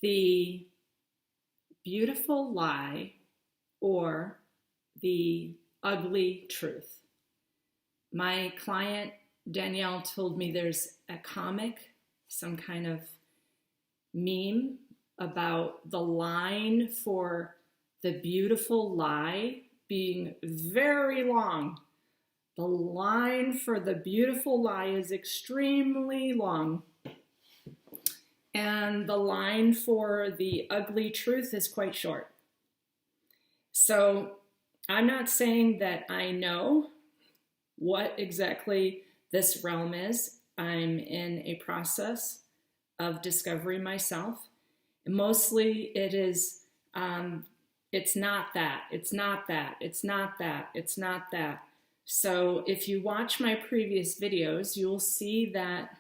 the beautiful lie or the ugly truth. My client Danielle told me there's a comic, some kind of meme about the line for the beautiful lie being very long. The line for the beautiful lie is extremely long. And the line for the ugly truth is quite short. So I'm not saying that I know what exactly this realm is. I'm in a process of discovery myself. Mostly it is, it's not that, it's not that, it's not that, it's not that. So if you watch my previous videos, you'll see that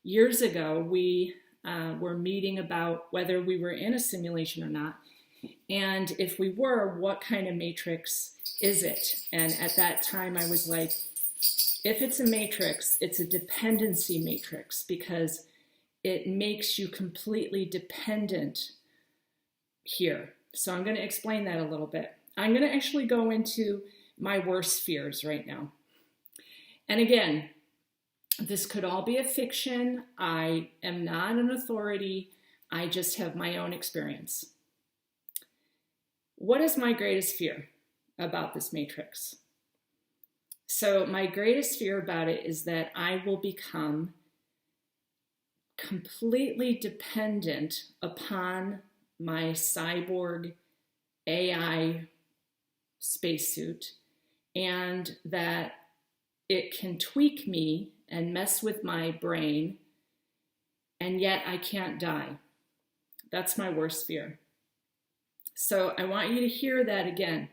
years ago we were meeting about whether we were in a simulation or not. And if we were, what kind of matrix is it? And at that time I was like, if it's a matrix, it's a dependency matrix because it makes you completely dependent here. So I'm going to explain that a little bit. I'm going to actually go into my worst fears right now. And again, this could all be a fiction. I am not an authority. I just have my own experience. What is my greatest fear about this matrix? So my greatest fear about it is that I will become completely dependent upon my cyborg AI spacesuit, and that it can tweak me and mess with my brain, and yet I can't die. That's my worst fear. So I want you to hear that again.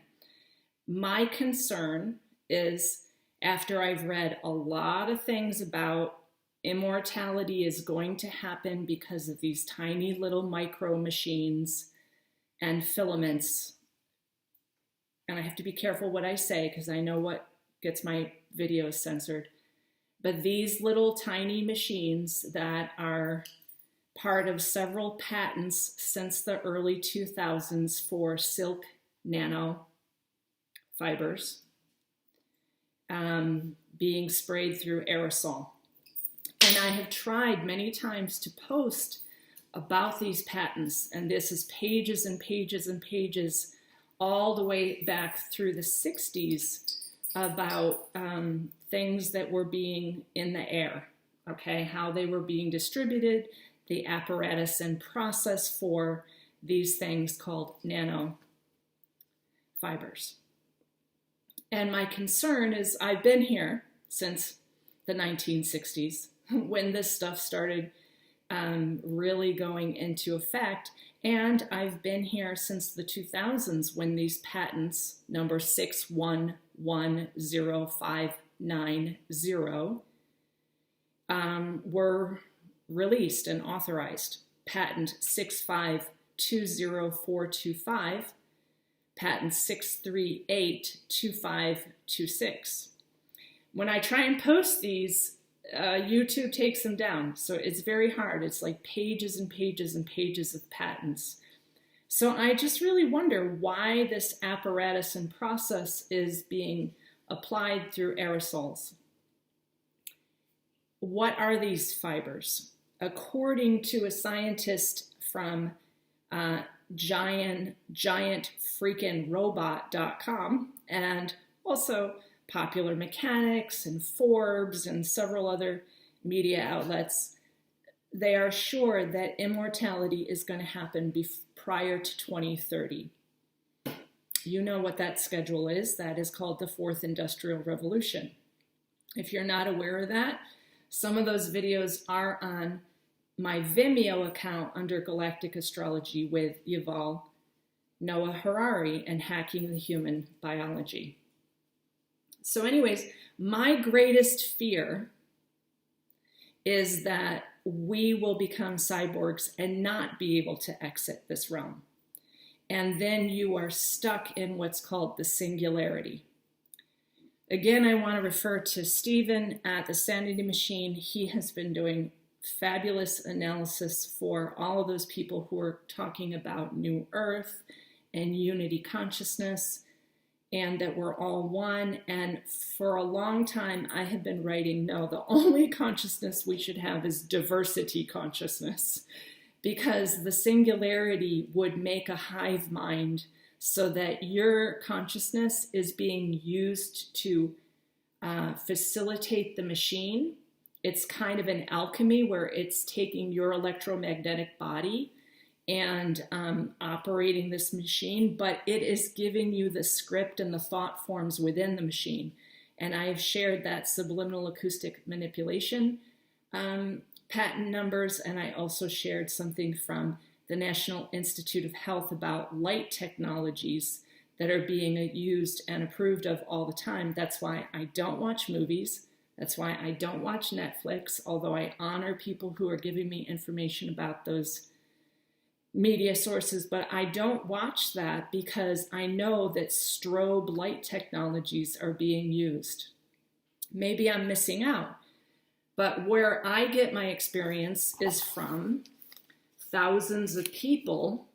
My concern is, after I've read a lot of things about immortality is going to happen because of these tiny little micro machines and filaments, and I have to be careful what I say because I know what gets my videos censored, but these little tiny machines that are part of several patents since the early 2000s for silk nano fibers being sprayed through aerosol. And I have tried many times to post about these patents, and this is pages and pages and pages all the way back through the 60s about things that were being in the air, okay, how they were being distributed, the apparatus and process for these things called nano fibers. And my concern is I've been here since the 1960s when this stuff started really going into effect. And I've been here since the 2000s when these patents, number 6110590, were released and authorized. Patent 6520425, patent 6382526. When I try and post these, YouTube takes them down, so it's very hard. It's like pages and pages and pages of patents. So I just really wonder why this apparatus and process is being applied through aerosols. What are these fibers? According to a scientist from giantfreakinrobot.com and also Popular Mechanics and Forbes and several other media outlets, they are sure that immortality is going to happen prior to 2030. You know what that schedule is. That is called the Fourth Industrial Revolution. If you're not aware of that, some of those videos are on my Vimeo account under Galactic Astrology with Yuval Noah Harari and Hacking the Human Biology. So anyways, my greatest fear is that we will become cyborgs and not be able to exit this realm. And then you are stuck in what's called the singularity. Again, I want to refer to Stephen at the Sanity Machine. He has been doing fabulous analysis for all of those people who are talking about New Earth and unity consciousness, and that we're all one. And for a long time, I have been writing, no, the only consciousness we should have is diversity consciousness, because the singularity would make a hive mind so that your consciousness is being used to facilitate the machine. It's kind of an alchemy where it's taking your electromagnetic body and operating this machine, but it is giving you the script and the thought forms within the machine. And I have shared that subliminal acoustic manipulation patent numbers, and I also shared something from the National Institute of Health about light technologies that are being used and approved of all the time. That's why I don't watch movies. That's why I don't watch Netflix, although I honor people who are giving me information about those media sources, but I don't watch that because I know that strobe light technologies are being used. Maybe I'm missing out, but where I get my experience is from thousands of people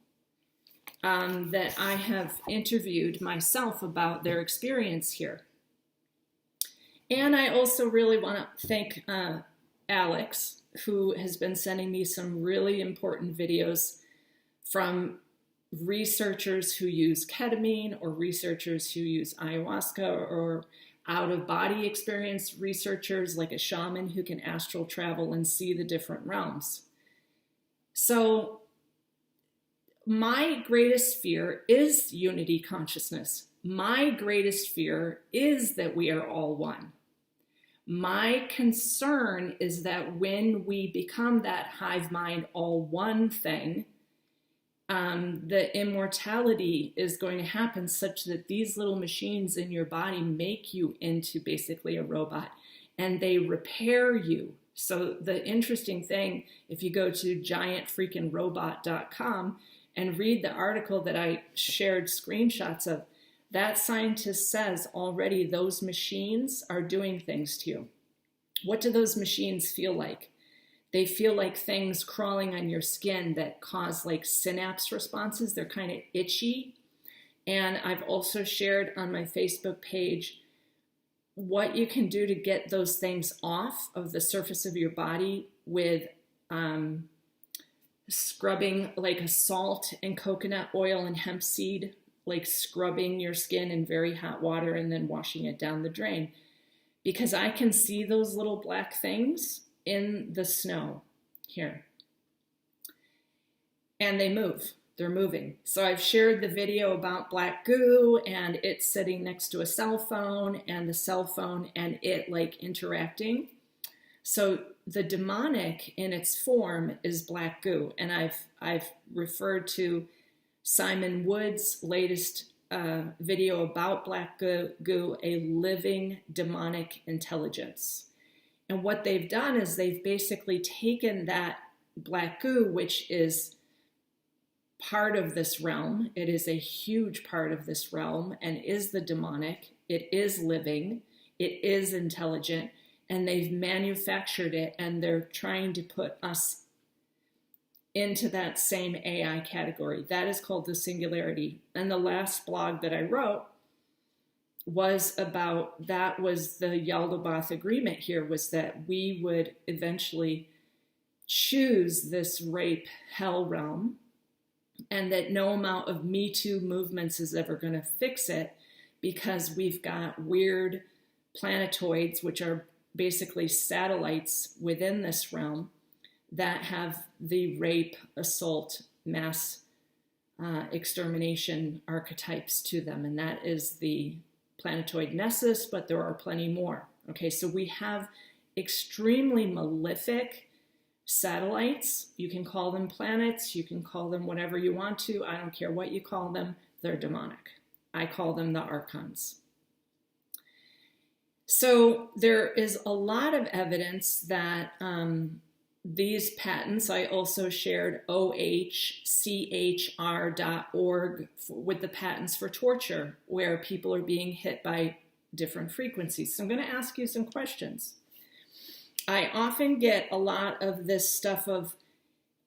that I have interviewed myself about their experience here. And I also really want to thank Alex, who has been sending me some really important videos from researchers who use ketamine or researchers who use ayahuasca or out-of-body experience researchers like a shaman who can astral travel and see the different realms. So my greatest fear is unity consciousness. My greatest fear is that we are all one. My concern is that when we become that hive mind all one thing, the immortality is going to happen such that these little machines in your body make you into basically a robot, and they repair you. So the interesting thing, if you go to giantfreakingrobot.com and read the article that I shared screenshots of, that scientist says already those machines are doing things to you. What do those machines feel like? They feel like things crawling on your skin that cause like synapse responses. They're kind of itchy. And I've also shared on my Facebook page what you can do to get those things off of the surface of your body with scrubbing like a salt and coconut oil and hemp seed, like scrubbing your skin in very hot water and then washing it down the drain. Because I can see those little black things in the snow here. And they move. They're moving. So I've shared the video about black goo and it sitting next to a cell phone and the cell phone and it like interacting. So the demonic in its form is black goo. And I've referred to Simon Wood's latest video about black goo, a living demonic intelligence. And what they've done is they've basically taken that black goo, which is part of this realm. It is a huge part of this realm and is the demonic. It is living. It is intelligent. And they've manufactured it and they're trying to put us into that same AI category. That is called the singularity. And the last blog that I wrote was about, that was the Yaldabaoth agreement here, was that we would eventually choose this rape hell realm and that no amount of Me Too movements is ever going to fix it because we've got weird planetoids, which are basically satellites within this realm that have the rape, assault, mass extermination archetypes to them. And that is the planetoid Nessus, but there are plenty more. Okay, so we have extremely malefic satellites. You can call them planets, you can call them whatever you want to. I don't care what you call them, they're demonic. I call them the archons. So there is a lot of evidence that these patents, I also shared ohchr.org with the patents for torture, where people are being hit by different frequencies. So I'm going to ask you some questions. I often get a lot of this stuff of,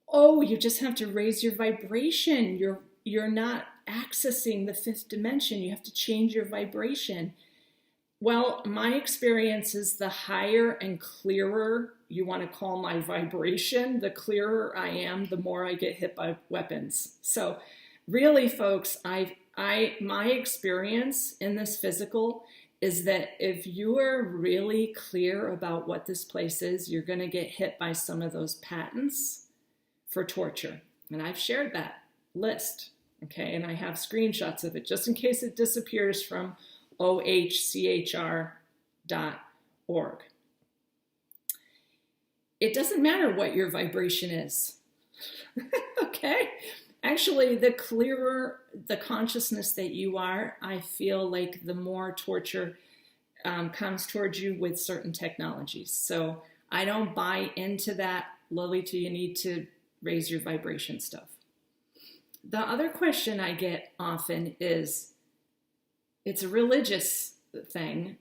oh, you just have to raise your vibration. You're not accessing the fifth dimension. You have to change your vibration. Well, my experience is the higher and clearer you want to call my vibration, the clearer I am, the more I get hit by weapons. So really, folks, my experience in this physical is that if you are really clear about what this place is, you're going to get hit by some of those patents for torture. And I've shared that list, okay? And I have screenshots of it just in case it disappears from ohchr.org. It doesn't matter what your vibration is, okay? Actually, the clearer the consciousness that you are, I feel like the more torture comes towards you with certain technologies. So I don't buy into that, Lalita, you need to raise your vibration stuff. The other question I get often is, it's a religious thing,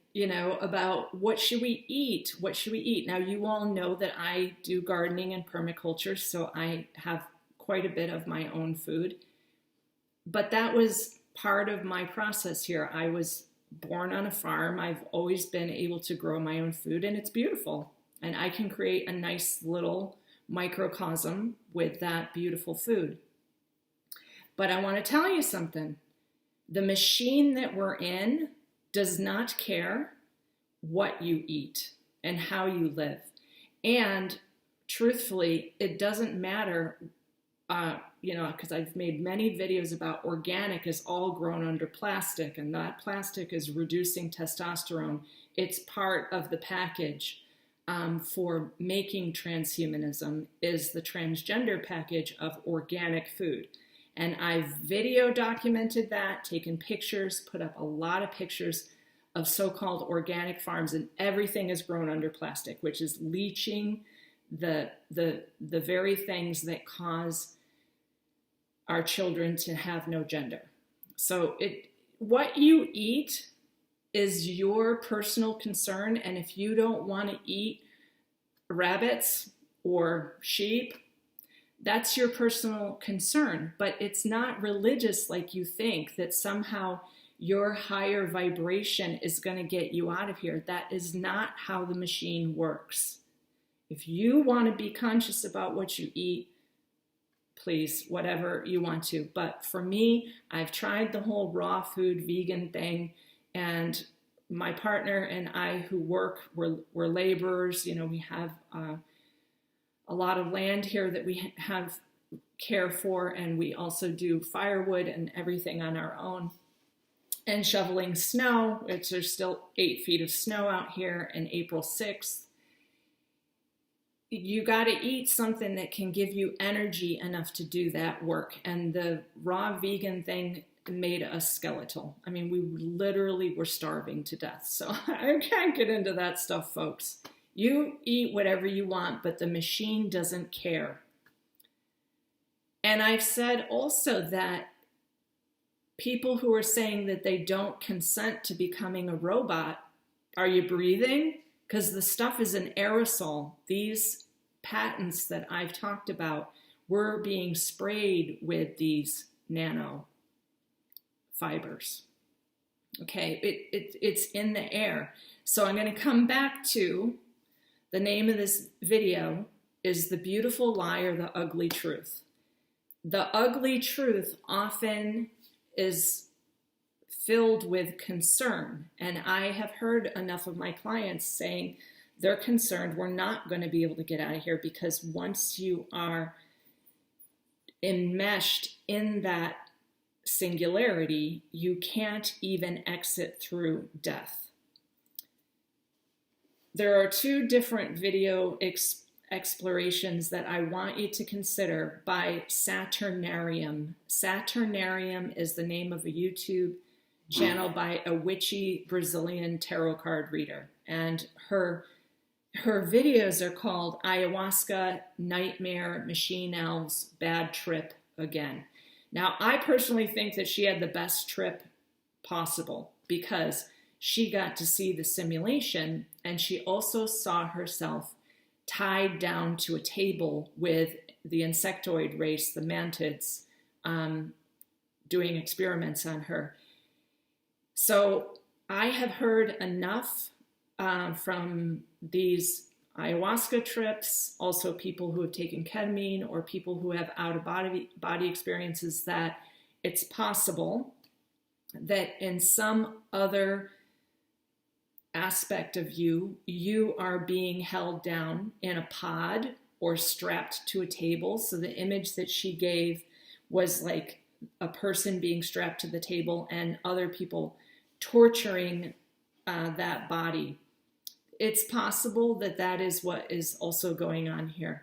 about what should we eat? What should we eat? Now, you all know that I do gardening and permaculture, so I have quite a bit of my own food. But that was part of my process here. I was born on a farm. I've always been able to grow my own food, and it's beautiful. And I can create a nice little microcosm with that beautiful food. But I want to tell you something. The machine that we're in does not care what you eat and how you live. And truthfully, it doesn't matter, because I've made many videos about organic is all grown under plastic, and that plastic is reducing testosterone. It's part of the package for making transhumanism is the transgender package of organic food. And I've video documented that, taken pictures, put up a lot of pictures of so-called organic farms, and everything is grown under plastic, which is leaching the very things that cause our children to have no gender. So what you eat is your personal concern, and if you don't want to eat rabbits or sheep, that's your personal concern. But it's not religious like you think, that somehow your higher vibration is going to get you out of here. That is not how the machine works. If you want to be conscious about what you eat, please, whatever you want to. But for me, I've tried the whole raw food vegan thing, and my partner and I who work, we're laborers. We have a lot of land here that we have care for, and we also do firewood and everything on our own. And shoveling snow, which there's still 8 feet of snow out here, and April 6th. You got to eat something that can give you energy enough to do that work. And the raw vegan thing made us skeletal. I mean, we literally were starving to death. So I can't get into that stuff, folks. You eat whatever you want, but the machine doesn't care. And I've said also that people who are saying that they don't consent to becoming a robot, are you breathing? Because the stuff is an aerosol. These patents that I've talked about were being sprayed with these nano fibers. Okay, it's in the air. So I'm going to come back to the name of this video is The Beautiful Lie or the Ugly Truth. The ugly truth often is filled with concern. And I have heard enough of my clients saying they're concerned we're not going to be able to get out of here, because once you are enmeshed in that singularity, you can't even exit through death. There are 2 different video explorations that I want you to consider by Saturnarium. Saturnarium is the name of a YouTube channel by a witchy Brazilian tarot card reader. And her videos are called Ayahuasca, Nightmare, Machine Elves, Bad Trip Again. Now, I personally think that she had the best trip possible, because she got to see the simulation, and she also saw herself tied down to a table with the insectoid race, the mantids, doing experiments on her. So I have heard enough from these ayahuasca trips, also people who have taken ketamine or people who have out-of-body experiences, that it's possible that in some other aspect of you, you are being held down in a pod or strapped to a table. So the image that she gave was like a person being strapped to the table and other people torturing that body. It's possible that that is what is also going on here.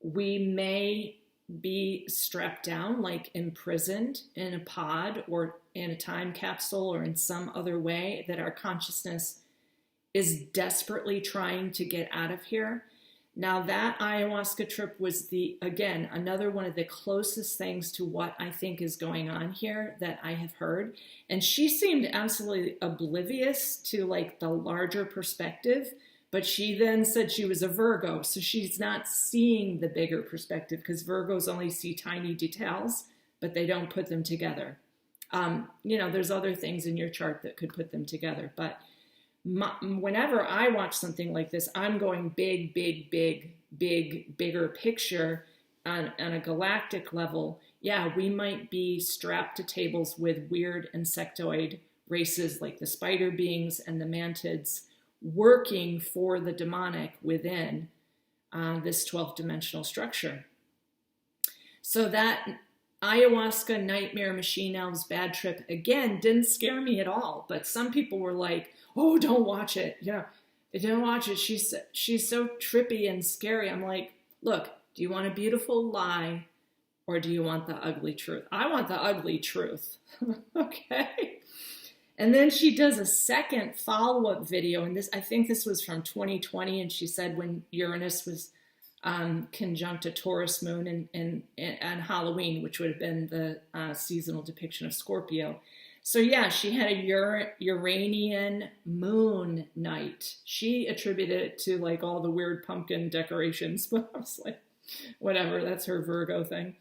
We may be strapped down, like imprisoned in a pod or in a time capsule or in some other way that our consciousness is desperately trying to get out of here. Now, that ayahuasca trip was again, another one of the closest things to what I think is going on here that I have heard. And she seemed absolutely oblivious to like the larger perspective, but she then said she was a Virgo. So she's not seeing the bigger perspective, because Virgos only see tiny details, but they don't put them together. There's other things in your chart that could put them together, but whenever I watch something like this, I'm going bigger picture on a galactic level. Yeah, we might be strapped to tables with weird insectoid races like the spider beings and the mantids, working for the demonic within this 12th dimensional structure. So that ayahuasca nightmare machine elves bad trip, again, didn't scare me at all. But some people were like, oh, don't watch it. They didn't watch it. She's so trippy and scary. I'm like, look, do you want a beautiful lie or do you want the ugly truth? I want the ugly truth. Okay. And then she does a second follow-up video. And I think this was from 2020. And she said when Uranus was conjunct a Taurus moon and Halloween, which would have been the seasonal depiction of Scorpio. So yeah, she had a Uranian moon night. She attributed it to like all the weird pumpkin decorations, but I was like, whatever, that's her Virgo thing.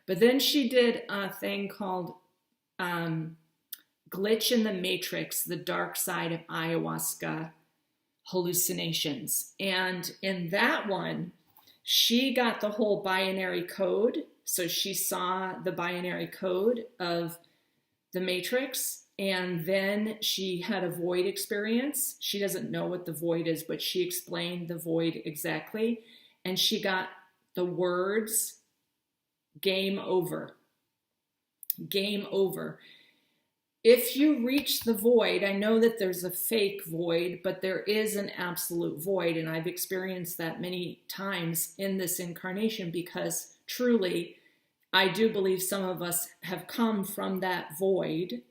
But then she did a thing called Glitch in the Matrix, the dark side of ayahuasca hallucinations. And in that one, she got the whole binary code. So she saw the binary code of the Matrix, and then she had a void experience. She doesn't know what the void is, but she explained the void exactly, and she got the words game over. Game over. If you reach the void, I know that there's a fake void, but there is an absolute void, and I've experienced that many times in this incarnation, because truly, I do believe some of us have come from that void,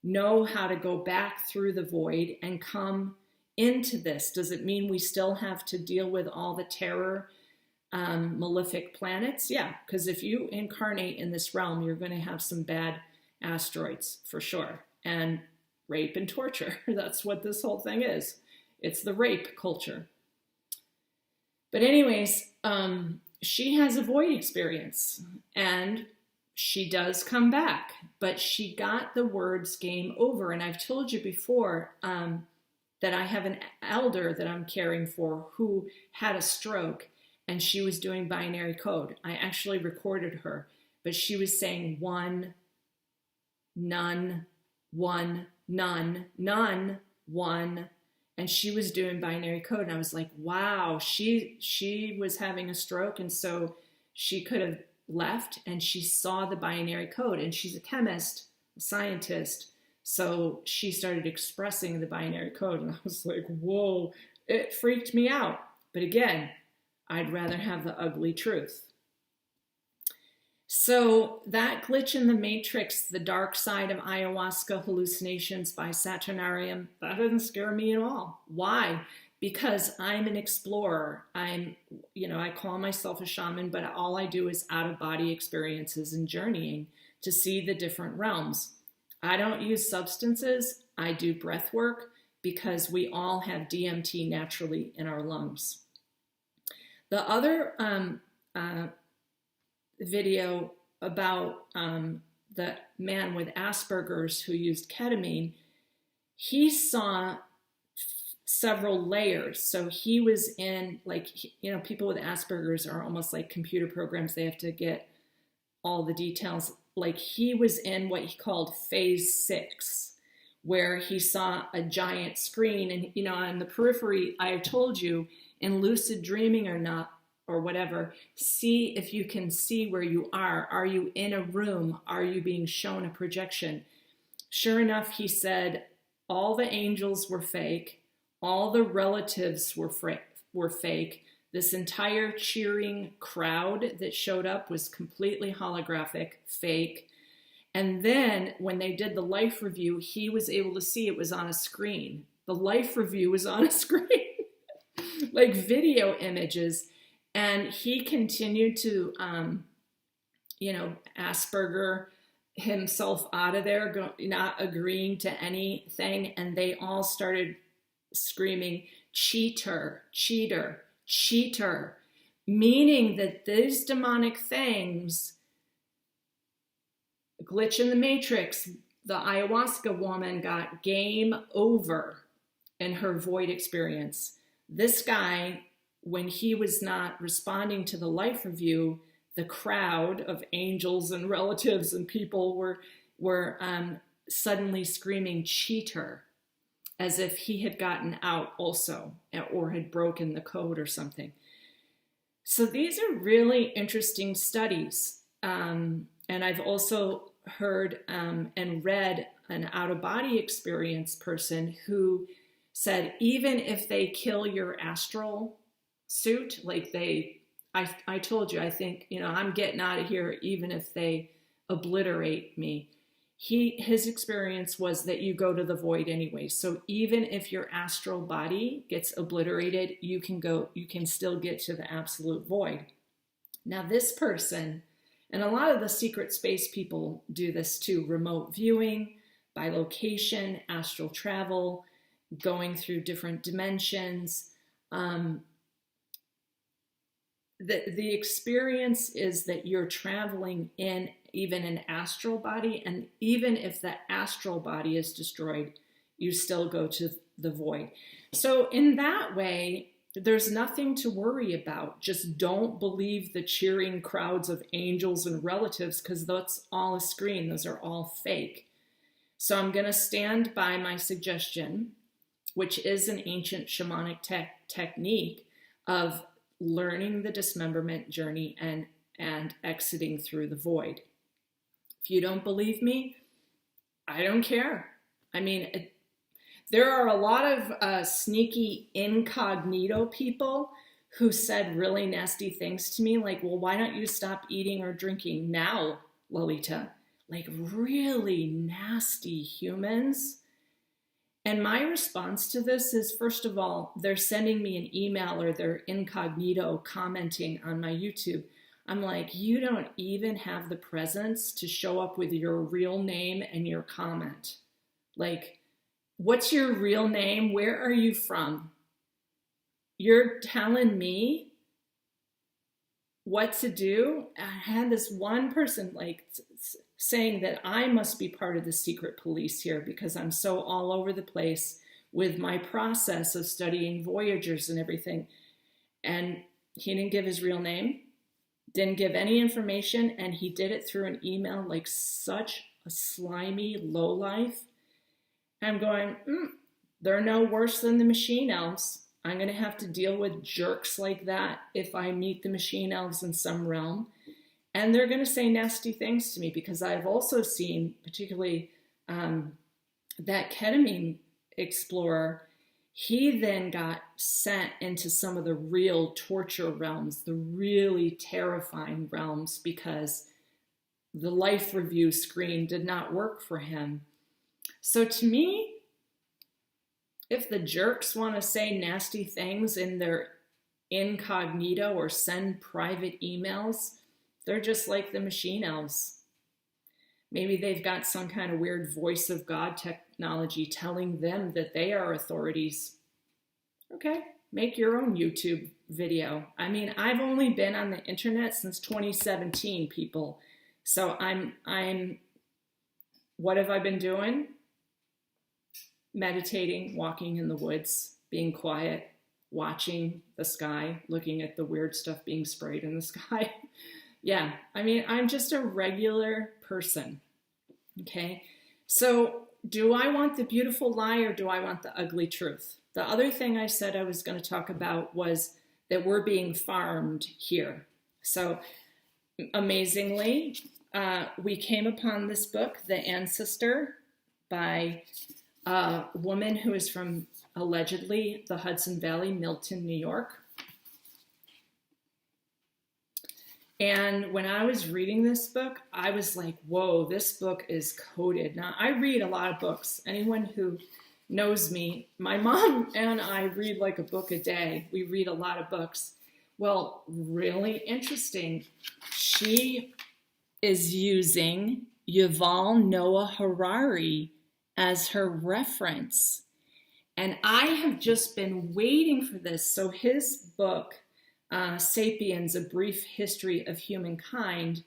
know how to go back through the void and come into this. Does it mean we still have to deal with all the terror, malefic planets? Yeah, because if you incarnate in this realm, you're going to have some bad asteroids for sure, and rape and torture. That's what this whole thing is. It's the rape culture. But anyways, she has a void experience and she does come back, but she got the words game over. And I've told you before that I have an elder that I'm caring for who had a stroke, and she was doing binary code. I actually recorded her, but she was saying one, none, one, none, none, one. And she was doing binary code. And I was like, wow, she was having a stroke. And so she could have left, and she saw the binary code, and she's a chemist, a scientist. So she started expressing the binary code. And I was like, whoa, it freaked me out. But again, I'd rather have the ugly truth. So that Glitch in the Matrix, the dark side of ayahuasca hallucinations by Saturnarium, that doesn't scare me at all. Why? Because I'm an explorer. I call myself a shaman, but all I do is out-of-body experiences and journeying to see the different realms. I don't use substances. I do breath work because we all have DMT naturally in our lungs. The other video about the man with Asperger's who used ketamine, he saw several layers. So he was in, like, you know, people with Asperger's are almost like computer programs. They have to get all the details. Like, he was in what he called phase 6, where he saw a giant screen. And, you know, on the periphery, I told you, in lucid dreaming or not, or whatever, see if you can see where you are. Are you in a room? Are you being shown a projection? Sure enough, he said all the angels were fake. All the relatives were fake. This entire cheering crowd that showed up was completely holographic, fake. And then when they did the life review, he was able to see it was on a screen. The life review was on a screen, like video images. And he continued to, you know, Asperger himself out of there, not agreeing to anything. And they all started screaming, cheater, cheater, cheater, meaning that these demonic things, glitch in the matrix, the ayahuasca woman got game over in her void experience. This guy, when he was not responding to the life review, the crowd of angels and relatives and people were suddenly screaming cheater, as if he had gotten out also, or had broken the code or something. So these are really interesting studies. And I've also heard and read an out-of-body experience person who said, even if they kill your astral suit, like I told you, I think, you know, I'm getting out of here even if they obliterate me. His experience was that you go to the void anyway. So even if your astral body gets obliterated, you can still get to the absolute void. Now this person, and a lot of the secret space people do this too, remote viewing, by location, astral travel, going through different dimensions. The experience is that you're traveling in even an astral body, and even if the astral body is destroyed, you still go to the void. So in that way, there's nothing to worry about. Just don't believe the cheering crowds of angels and relatives, because that's all a screen. Those are all fake. So I'm going to stand by my suggestion, which is an ancient shamanic technique of learning the dismemberment journey and exiting through the void. If you don't believe me, I don't care. I mean, there are a lot of sneaky incognito people who said really nasty things to me, like, well, why don't you stop eating or drinking now, Lalita? Like, really nasty humans. And my response to this is, first of all, they're sending me an email or they're incognito commenting on my YouTube. I'm like, you don't even have the presence to show up with your real name and your comment. Like, what's your real name? Where are you from? You're telling me what to do? I had this one person like saying that I must be part of the secret police here because I'm so all over the place with my process of studying Voyagers and everything. And he didn't give his real name, didn't give any information, and he did it through an email, like such a slimy lowlife. I'm going, they're no worse than the machine elves. I'm going to have to deal with jerks like that if I meet the machine elves in some realm. And they're going to say nasty things to me because I've also seen, particularly that ketamine explorer, he then got sent into some of the real torture realms, the really terrifying realms, because the life review screen did not work for him. So to me, if the jerks want to say nasty things in their incognito or send private emails, they're just like the machine elves. Maybe they've got some kind of weird voice of God technology telling them that they are authorities. Okay, make your own YouTube video. I mean, I've only been on the internet since 2017, people. So what have I been doing? Meditating, walking in the woods, being quiet, watching the sky, looking at the weird stuff being sprayed in the sky. Yeah, I mean, I'm just a regular person, okay? So do I want the beautiful lie or do I want the ugly truth? The other thing I said I was going to talk about was that we're being farmed here. So amazingly, we came upon this book, The Ancestor, by a woman who is from allegedly the Hudson Valley, Milton, New York. And when I was reading this book, I was like, whoa, this book is coded. Now, I read a lot of books. Anyone who knows me, my mom and I read like a book a day. We read a lot of books. Well, really interesting. She is using Yuval Noah Harari as her reference. And I have just been waiting for this. So his book, Sapiens, A Brief History of Humankind,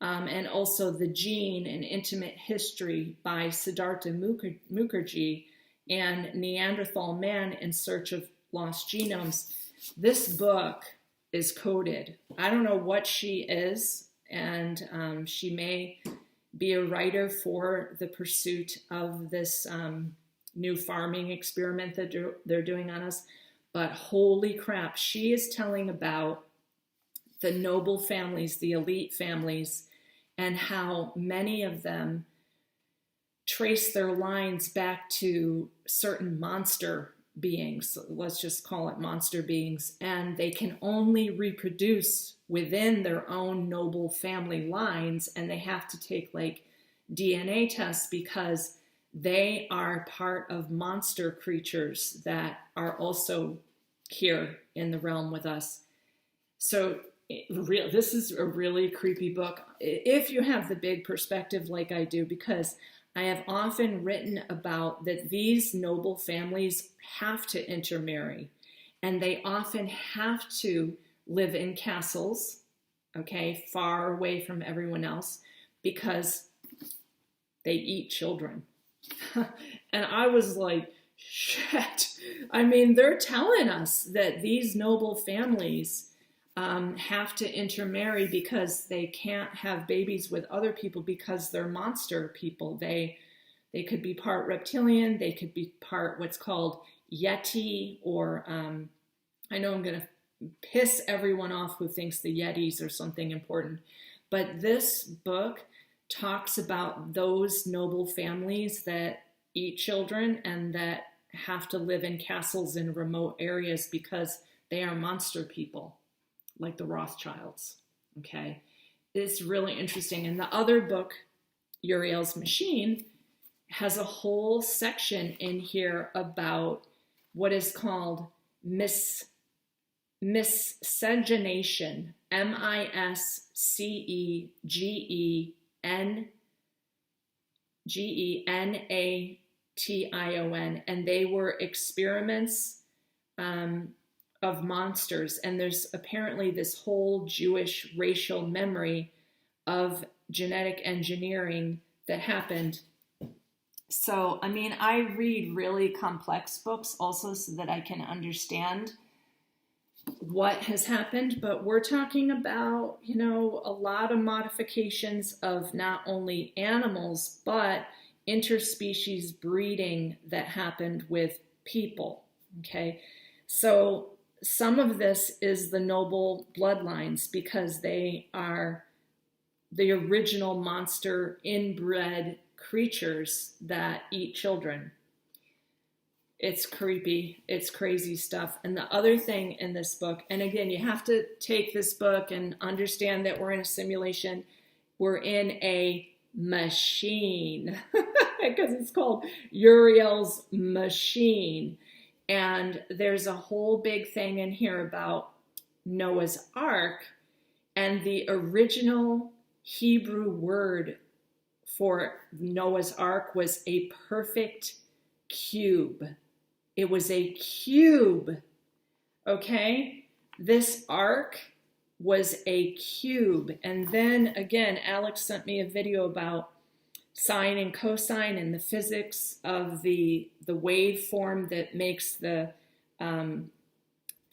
and also The Gene, An Intimate History by Siddhartha Mukherjee, and Neanderthal Man in Search of Lost Genomes. This book is coded. I don't know what she is, and she may be a writer for the pursuit of this new farming experiment that they're doing on us. But holy crap, she is telling about the noble families, the elite families, and how many of them trace their lines back to certain monster beings. Let's just call it monster beings. And they can only reproduce within their own noble family lines. And they have to take like DNA tests because they are part of monster creatures that are also here in the realm with us. So this is a really creepy book if you have the big perspective like I do, because I have often written about that these noble families have to intermarry, and they often have to live in castles, okay, far away from everyone else, because they eat children. And I was like, shit. I mean, they're telling us that these noble families have to intermarry because they can't have babies with other people because they're monster people. They could be part reptilian. They could be part what's called Yeti, or I know I'm going to piss everyone off who thinks the Yetis are something important. But this book talks about those noble families that eat children and that have to live in castles in remote areas because they are monster people, like the Rothschilds, okay? It's really interesting. And the other book, Uriel's Machine, has a whole section in here about what is called miscegenation, miscegenation, and they were experiments of monsters. And there's apparently this whole Jewish racial memory of genetic engineering that happened. So, I mean, I read really complex books also so that I can understand what has happened, but we're talking about, you know, a lot of modifications of not only animals, but interspecies breeding that happened with people, okay? So some of this is the noble bloodlines because they are the original monster inbred creatures that eat children. It's creepy. It's crazy stuff. And the other thing in this book, and again, you have to take this book and understand that we're in a simulation. We're in a machine because it's called Uriel's Machine. And there's a whole big thing in here about Noah's Ark, and the original Hebrew word for Noah's Ark was a perfect cube. It was a cube, okay? this arc was a cube. And then again, Alex sent me a video about sine and cosine and the physics of the waveform that makes the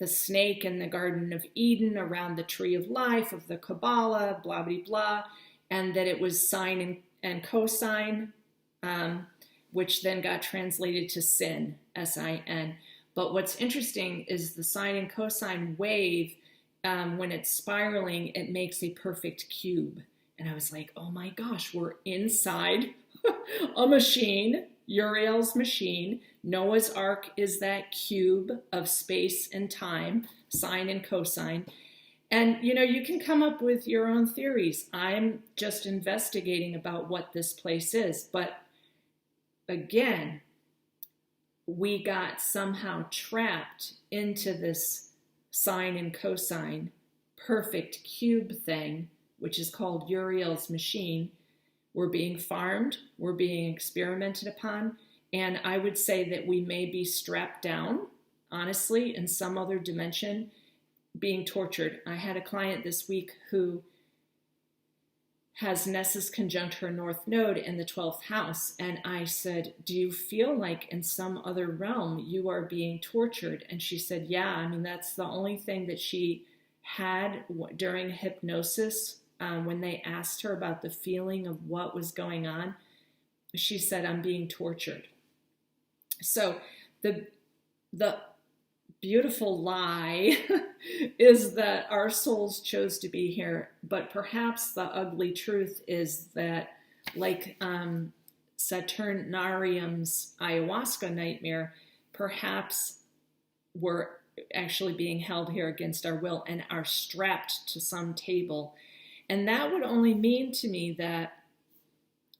snake in the Garden of Eden around the tree of life of the Kabbalah, blah, blah, blah, and that it was sine and cosine, which then got translated to sin, S-I-N. But what's interesting is the sine and cosine wave, when it's spiraling, it makes a perfect cube. And I was like, oh my gosh, we're inside a machine, Uriel's machine. Noah's Ark is that cube of space and time, sine and cosine. And, you know, you can come up with your own theories. I'm just investigating about what this place is. But again, we got somehow trapped into this sine and cosine perfect cube thing, which is called Uriel's machine. We're being farmed, we're being experimented upon, and I would say that we may be strapped down, honestly, in some other dimension, being tortured. I had a client this week who has Nessus conjunct her North Node in the 12th house, and I said, do you feel like in some other realm you are being tortured? And she said, yeah, I mean, that's the only thing that she had during hypnosis. When they asked her about the feeling of what was going on, she said, I'm being tortured. So the beautiful lie is that our souls chose to be here, but perhaps the ugly truth is that, like Saturnarium's Ayahuasca nightmare, perhaps we're actually being held here against our will and are strapped to some table. And that would only mean to me that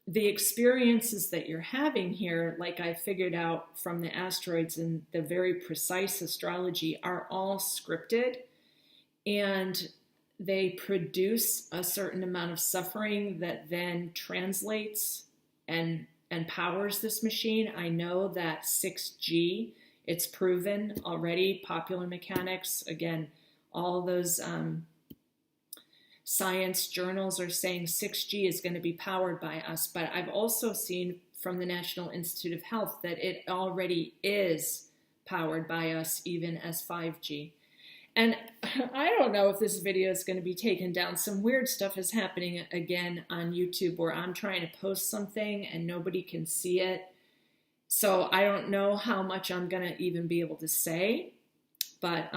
the experiences that you're having here, like I figured out from the asteroids and the very precise astrology, are all scripted, and they produce a certain amount of suffering that then translates and powers this machine. I know that 6G, it's proven already, popular mechanics, again, all those science journals are saying 6G is going to be powered by us, but I've also seen from the National Institute of Health that it already is powered by us, even as 5G. And I don't know if this video is going to be taken down. Some weird stuff is happening again on YouTube where I'm trying to post something and nobody can see it. So I don't know how much I'm going to even be able to say, but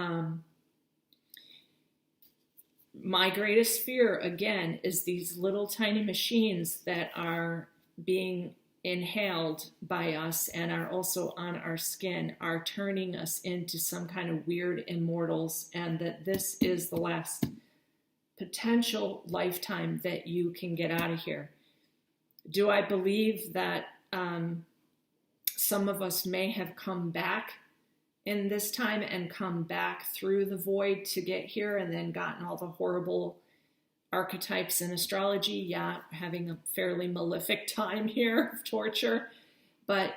my greatest fear, again, is these little tiny machines that are being inhaled by us and are also on our skin are turning us into some kind of weird immortals, and that this is the last potential lifetime that you can get out of here. Do I believe that some of us may have come back in this time and come back through the void to get here and then gotten all the horrible archetypes in astrology? Yeah, having a fairly malefic time here of torture. But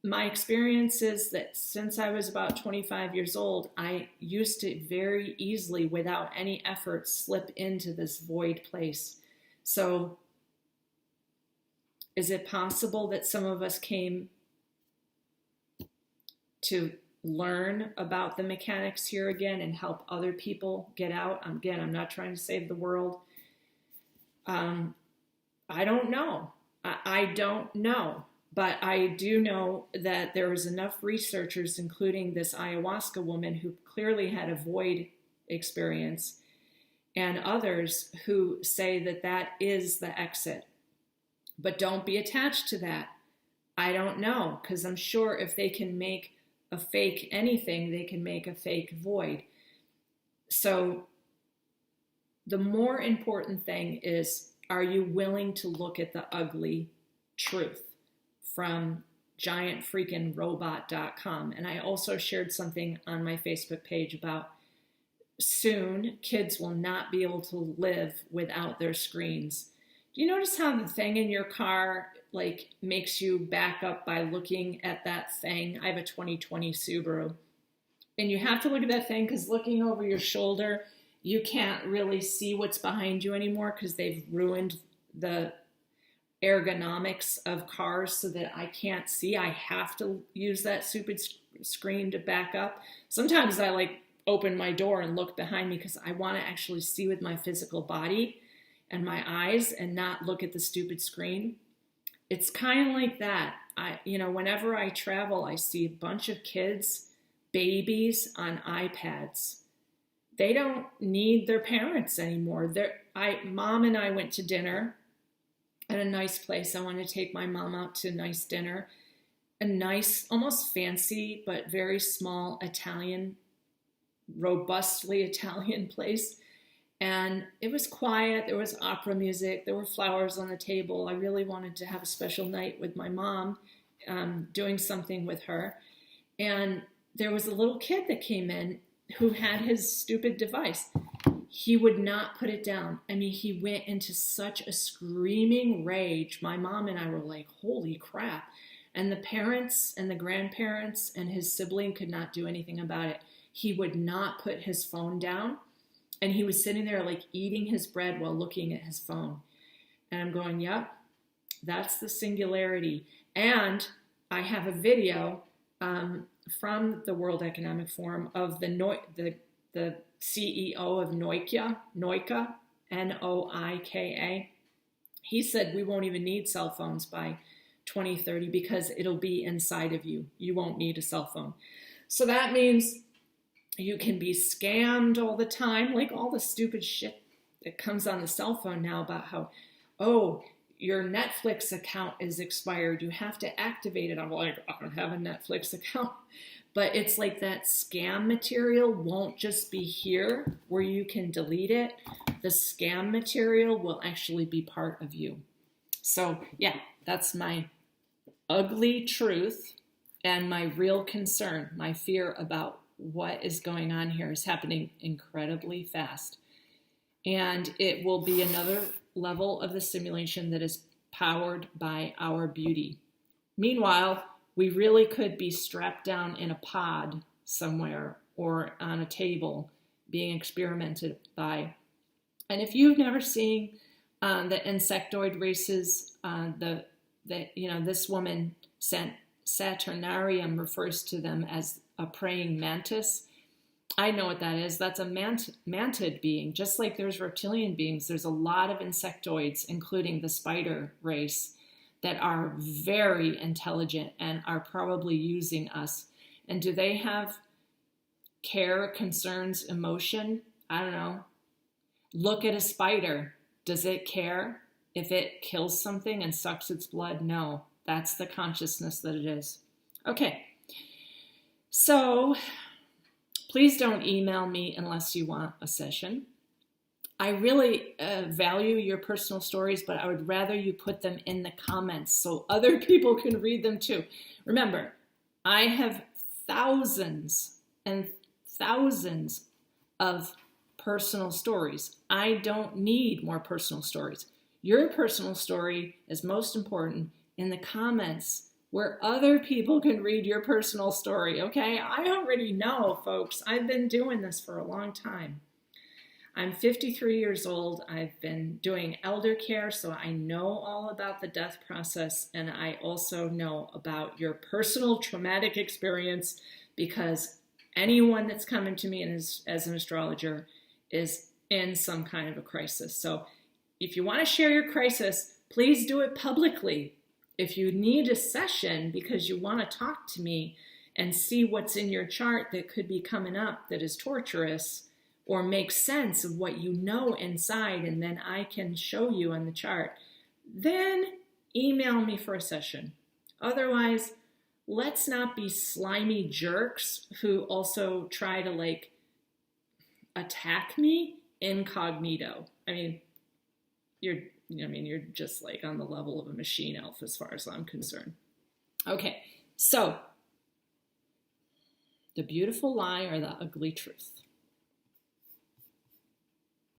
my experience is that since I was about 25 years old, I used to very easily, without any effort, slip into this void place. So is it possible that some of us came to learn about the mechanics here again and help other people get out? Again, I'm not trying to save the world. I don't know. I don't know. But I do know that there was enough researchers, including this ayahuasca woman who clearly had a void experience, and others who say that that is the exit. But don't be attached to that. I don't know, because I'm sure if they can make a fake anything, they can make a fake void. So the more important thing is, are you willing to look at the ugly truth from giantfreakinrobot.com? And I also shared something on my Facebook page about soon kids will not be able to live without their screens. Do you notice how the thing in your car like makes you back up by looking at that thing? I have a 2020 Subaru. And you have to look at that thing because looking over your shoulder, you can't really see what's behind you anymore because they've ruined the ergonomics of cars so that I can't see. I have to use that stupid screen to back up. Sometimes I like open my door and look behind me because I want to actually see with my physical body and my eyes and not look at the stupid screen. It's kind of like that. Whenever I travel, I see a bunch of kids, babies on iPads. They don't need their parents anymore. Mom and I went to dinner at a nice place. I wanted to take my mom out to a nice dinner. A nice, almost fancy, but very small Italian, robustly Italian place. And it was quiet. There was opera music. There were flowers on the table. I really wanted to have a special night with my mom, doing something with her. And there was a little kid that came in who had his stupid device. He would not put it down. I mean, he went into such a screaming rage. My mom and I were like, holy crap. And the parents and the grandparents and his sibling could not do anything about it. He would not put his phone down. And he was sitting there like eating his bread while looking at his phone. And I'm going, yep, that's the singularity. And I have a video from the World Economic Forum of the CEO of Noika, Noika. He said we won't even need cell phones by 2030 because it'll be inside of you. You won't need a cell phone. So that means you can be scammed all the time, like all the stupid shit that comes on the cell phone now about how, oh, your Netflix account is expired. You have to activate it. I'm like, I don't have a Netflix account. But it's like that scam material won't just be here where you can delete it. The scam material will actually be part of you. So yeah, that's my ugly truth and my real concern. My fear about what is going on here is happening incredibly fast. And it will be another level of the simulation that is powered by our beauty. Meanwhile, we really could be strapped down in a pod somewhere or on a table being experimented by. And if you've never seen the insectoid races, this woman Saturnarium refers to them as a praying mantis. I know what that is. That's a mantid being. Just like there's reptilian beings, there's a lot of insectoids, including the spider race, that are very intelligent and are probably using us. And do they have care, concerns, emotion? I don't know. Look at a spider. Does it care if it kills something and sucks its blood? No. That's the consciousness that it is. Okay. So please don't email me unless you want a session. I really value your personal stories, but I would rather you put them in the comments so other people can read them too. Remember, I have thousands and thousands of personal stories. I don't need more personal stories. Your personal story is most important in the comments where other people can read your personal story, okay? I already know, folks. I've been doing this for a long time. I'm 53 years old. I've been doing elder care, so I know all about the death process, and I also know about your personal traumatic experience because anyone that's coming to me as an astrologer is in some kind of a crisis. So if you want to share your crisis, please do it publicly. If you need a session because you want to talk to me and see what's in your chart that could be coming up that is torturous, or make sense of what you know inside, and then I can show you on the chart, then email me for a session. Otherwise, let's not be slimy jerks who also try to attack me incognito. I mean, you're just like on the level of a machine elf as far as I'm concerned. Okay, so the beautiful lie or the ugly truth?